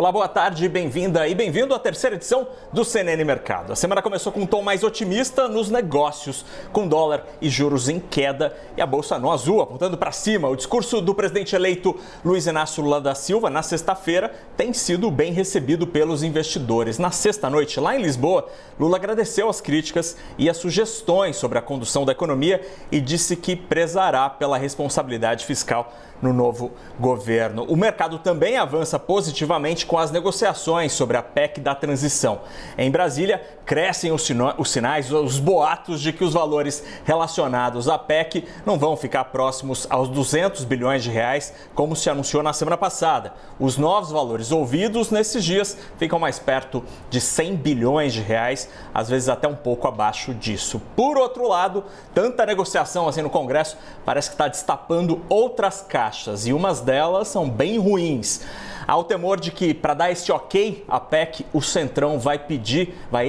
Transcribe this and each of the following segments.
Olá, boa tarde, bem-vinda e bem-vindo à terceira edição do CNN Mercado. A semana começou com um tom mais otimista nos negócios, com dólar e juros em queda e a bolsa no azul, apontando para cima. O discurso do presidente eleito Luiz Inácio Lula da Silva na sexta-feira tem sido bem recebido pelos investidores. Na sexta-noite, lá em Lisboa, Lula agradeceu as críticas e as sugestões sobre a condução da economia e disse que prezará pela responsabilidade fiscal no novo governo. O mercado também avança positivamente com as negociações sobre a PEC da transição. Em Brasília, crescem os sinais, os boatos de que os valores relacionados à PEC não vão ficar próximos aos 200 bilhões de reais, como se anunciou na semana passada. Os novos valores ouvidos nesses dias ficam mais perto de 100 bilhões de reais, às vezes até um pouco abaixo disso. Por outro lado, tanta negociação assim no Congresso parece que está destapando outras caixas. E umas delas são bem ruins. Há o temor de que, para dar esse ok à PEC, o Centrão vai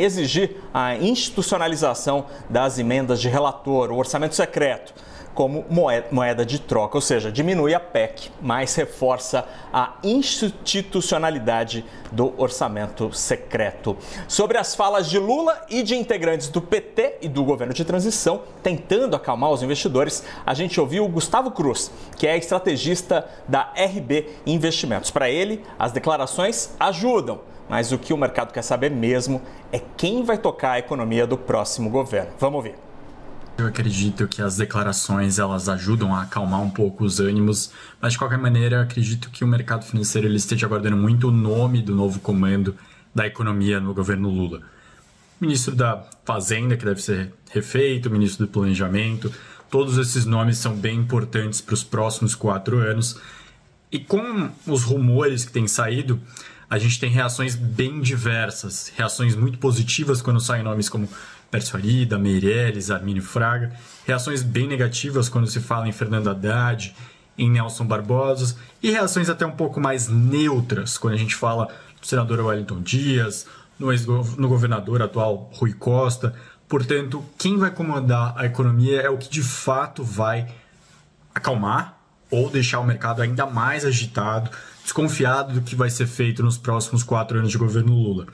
exigir a institucionalização das emendas de relator, o orçamento secreto, como moeda de troca, ou seja, diminui a PEC, mas reforça a institucionalidade do orçamento secreto. Sobre as falas de Lula e de integrantes do PT e do governo de transição, tentando acalmar os investidores, a gente ouviu o Gustavo Cruz, que é estrategista da RB Investimentos. Para ele, as declarações ajudam, mas o que o mercado quer saber mesmo é quem vai tocar a economia do próximo governo. Vamos ouvir. Eu acredito que as declarações elas ajudam a acalmar um pouco os ânimos, mas de qualquer maneira eu acredito que o mercado financeiro ele esteja aguardando muito o nome do novo comando da economia no governo Lula. O ministro da Fazenda, que deve ser refeito, o ministro do Planejamento, todos esses nomes são bem importantes para os próximos 4 anos. E com os rumores que têm saído, a gente tem reações bem diversas, reações muito positivas quando saem nomes como Pércio Arida, Meirelles, Armínio Fraga, reações bem negativas quando se fala em Fernando Haddad, em Nelson Barbosa, e reações até um pouco mais neutras quando a gente fala do senador Wellington Dias, no governador atual Rui Costa. Portanto, quem vai comandar a economia é o que de fato vai acalmar ou deixar o mercado ainda mais agitado, desconfiado do que vai ser feito nos próximos 4 anos de governo Lula.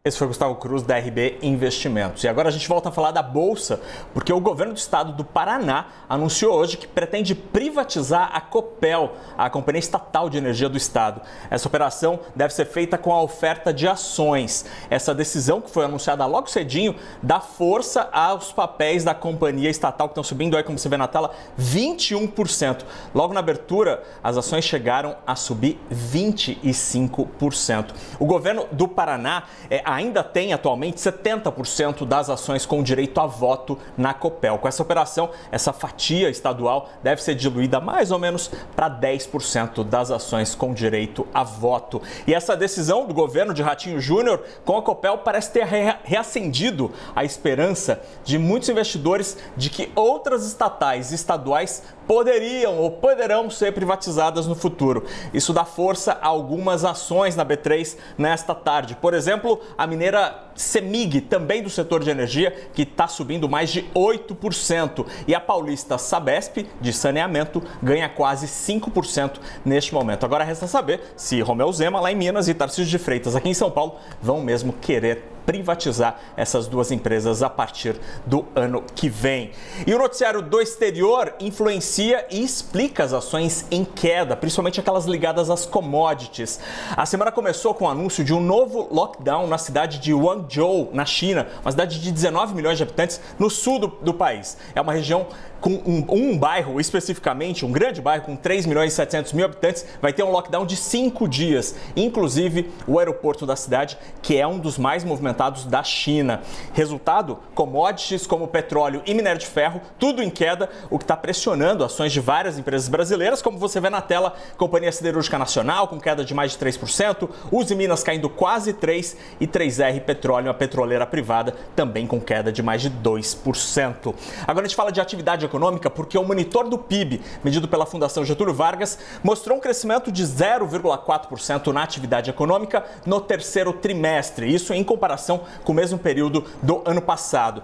Esse foi Gustavo Cruz, da RB Investimentos. E agora a gente volta a falar da Bolsa, porque o governo do estado do Paraná anunciou hoje que pretende privatizar a Copel, a companhia estatal de energia do estado. Essa operação deve ser feita com a oferta de ações. Essa decisão, que foi anunciada logo cedinho, dá força aos papéis da companhia estatal, que estão subindo aí, como você vê na tela, 21%. Logo na abertura, as ações chegaram a subir 25%. O governo do Paraná ainda tem atualmente 70% das ações com direito a voto na Copel. Com essa operação, essa fatia estadual deve ser diluída mais ou menos para 10% das ações com direito a voto. E essa decisão do governo de Ratinho Júnior com a Copel parece ter reacendido a esperança de muitos investidores de que outras estatais e estaduais poderiam ou poderão ser privatizadas no futuro. Isso dá força a algumas ações na B3 nesta tarde. Por exemplo, a mineira CEMIG, também do setor de energia, que está subindo mais de 8%. E a paulista Sabesp, de saneamento, ganha quase 5% neste momento. Agora resta saber se Romeu Zema, lá em Minas, e Tarcísio de Freitas, aqui em São Paulo, vão mesmo querer privatizar essas duas empresas a partir do ano que vem. E o noticiário do exterior influencia e explica as ações em queda, principalmente aquelas ligadas às commodities. A semana começou com o anúncio de um novo lockdown na cidade de Guangzhou, na China, uma cidade de 19 milhões de habitantes no sul do país. É uma região com um bairro especificamente, um grande bairro com 3 milhões e 700 mil habitantes, vai ter um lockdown de 5 dias, inclusive o aeroporto da cidade, que é um dos mais movimentados da China. Resultado, commodities como petróleo e minério de ferro, tudo em queda, o que está pressionando ações de várias empresas brasileiras, como você vê na tela, Companhia Siderúrgica Nacional com queda de mais de 3%, Uzi Minas caindo quase 3% e 3R Petróleo, a petroleira privada, também com queda de mais de 2%. Agora a gente fala de atividade econômica porque o monitor do PIB, medido pela Fundação Getúlio Vargas, mostrou um crescimento de 0,4% na atividade econômica no terceiro trimestre. Isso em comparação comparação com o mesmo período do ano passado.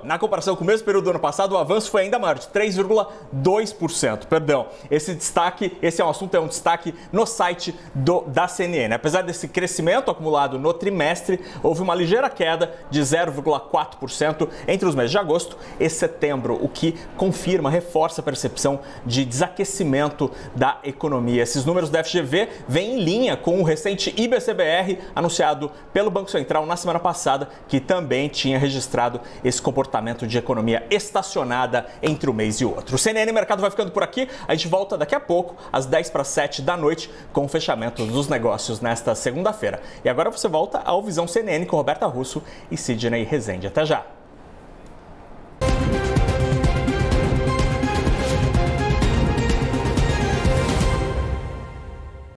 Na comparação com o mesmo período do ano passado, o avanço foi ainda maior, de 3,2%. Esse é um destaque no site da CNN. Apesar desse crescimento acumulado no trimestre, houve uma ligeira queda de 0,4% entre os meses de agosto e setembro, o que reforça a percepção de desaquecimento da economia. Esses números da FGV vêm em linha com o recente IBCBR anunciado pelo Banco Central na semana passada, que também tinha registrado esse comportamento de economia estacionada entre um mês e outro. O CNN Mercado vai ficando por aqui. A gente volta daqui a pouco, às 6:50 da noite, com o fechamento dos negócios nesta segunda-feira. E agora você volta ao Visão CNN com Roberta Russo e Sidney Rezende. Até já!